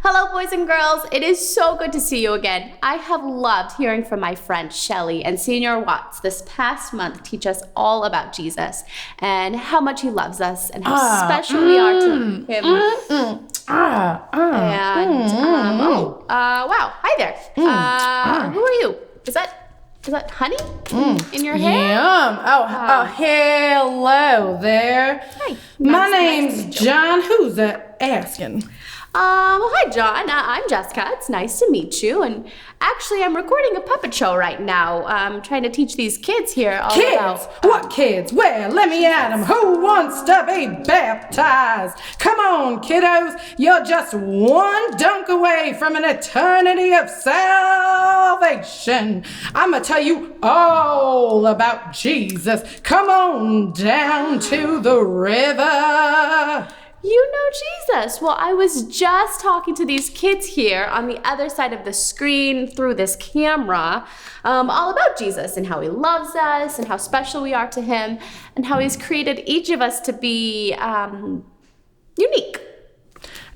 Hello, boys and girls. It is so good to see you again. I have loved hearing from my friend Shelly and Senior Watts this past month teach us all about Jesus and how much he loves us and how special we are to him. Wow. Hi there. Who are you? Is that honey in your hair? Yum. Hello there. Hi. My name's John. Who's that asking? Hi, John. I'm Jessica. It's nice to meet you. And actually, I'm recording a puppet show right now. I'm trying to teach these kids here all Kids? about... What kids? Well, let me at 'em. Who wants to be baptized? Come on, kiddos. You're just one dunk away from an eternity of salvation. I'ma tell you all about Jesus. Come on down to the river. You know Jesus. Well, I was just talking to these kids here on the other side of the screen through this camera all about Jesus and how he loves us and how special we are to him and how he's created each of us to be unique.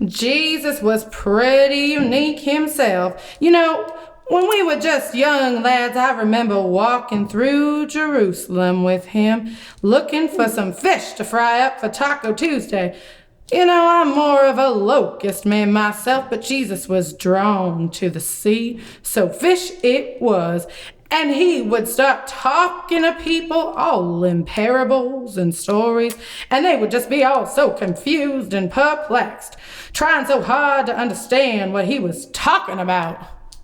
Jesus was pretty unique himself. You know, when we were just young lads, I remember walking through Jerusalem with him, looking for some fish to fry up for Taco Tuesday. You know, I'm more of a locust man myself, but Jesus was drawn to the sea, so fish it was. And he would start talking to people all in parables and stories, and they would just be all so confused and perplexed, trying so hard to understand what he was talking about.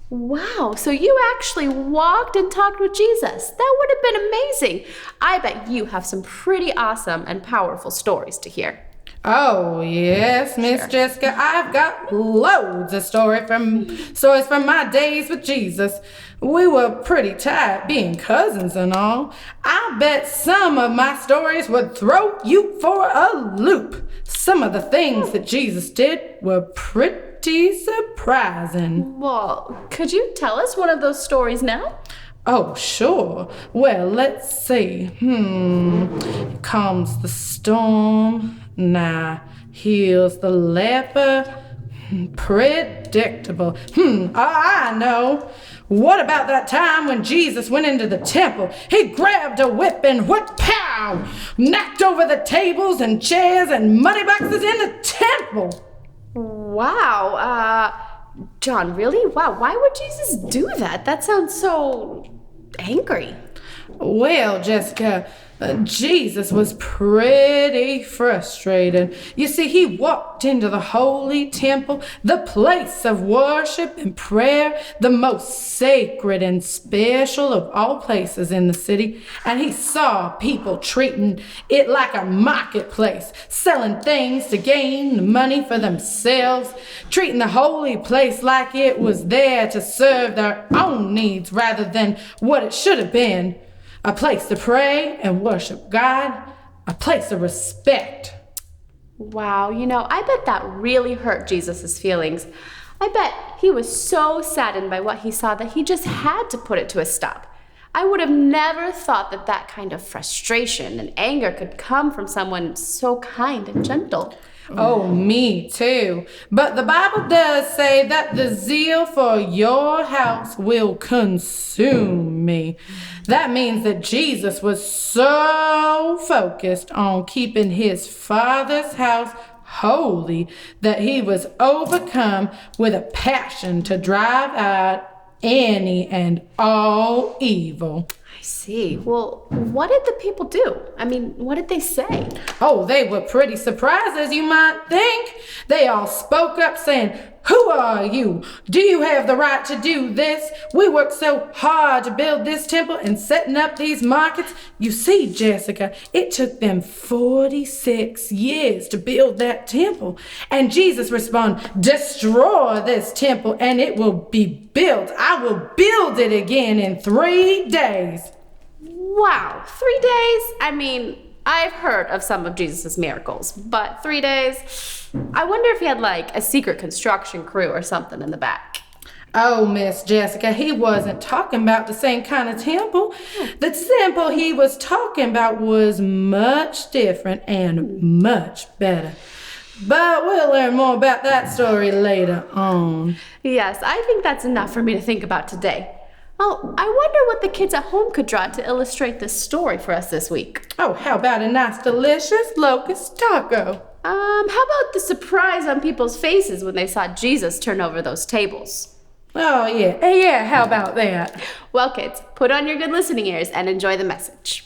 Wow, so you actually walked and talked with Jesus. That would have been amazing. I bet you have some pretty awesome and powerful stories to hear. Oh, yes, Miss Jessica. I've got loads of stories from my days with Jesus. We were pretty tight, being cousins and all. I bet some of my stories would throw you for a loop. Some of the things that Jesus did were pretty surprising. Well, could you tell us one of those stories now? Oh, sure. Well, let's see. Calms the storm. Nah, heals the leper. Predictable. I know. What about that time when Jesus went into the temple? He grabbed a whip and pow! Knocked over the tables and chairs and money boxes in the temple. Wow. John, really? Wow, why would Jesus do that? That sounds so angry. Well, Jessica, Jesus was pretty frustrated. You see, he walked into the holy temple, the place of worship and prayer, the most sacred and special of all places in the city, and he saw people treating it like a marketplace, selling things to gain money for themselves, treating the holy place like it was there to serve their own needs rather than what it should have been. A place to pray and worship God, a place of respect. Wow, I bet that really hurt Jesus' feelings. I bet he was so saddened by what he saw that he just had to put it to a stop. I would have never thought that kind of frustration and anger could come from someone so kind and gentle. Oh, me too. But the Bible does say that the zeal for your house will consume me. That means that Jesus was so focused on keeping his Father's house holy that he was overcome with a passion to drive out any and all evil. I see. Well, what did the people do? I mean, what did they say? Oh, they were pretty surprised, as you might think. They all spoke up saying, "Who are you? Do you have the right to do this? We worked so hard to build this temple and setting up these markets." You see, Jessica, it took them 46 years to build that temple. And Jesus responded, "Destroy this temple and it will be built. I will build it again in 3 days." Wow, 3 days? I mean, I've heard of some of Jesus' miracles, but 3 days? I wonder if he had like a secret construction crew or something in the back. Oh, Miss Jessica, he wasn't talking about the same kind of temple. The temple he was talking about was much different and much better. But we'll learn more about that story later on. Yes, I think that's enough for me to think about today. Oh, I wonder what the kids at home could draw to illustrate this story for us this week. Oh, how about a nice, delicious locust taco? How about the surprise on people's faces when they saw Jesus turn over those tables? Oh, yeah, how about that? Well, kids, put on your good listening ears and enjoy the message.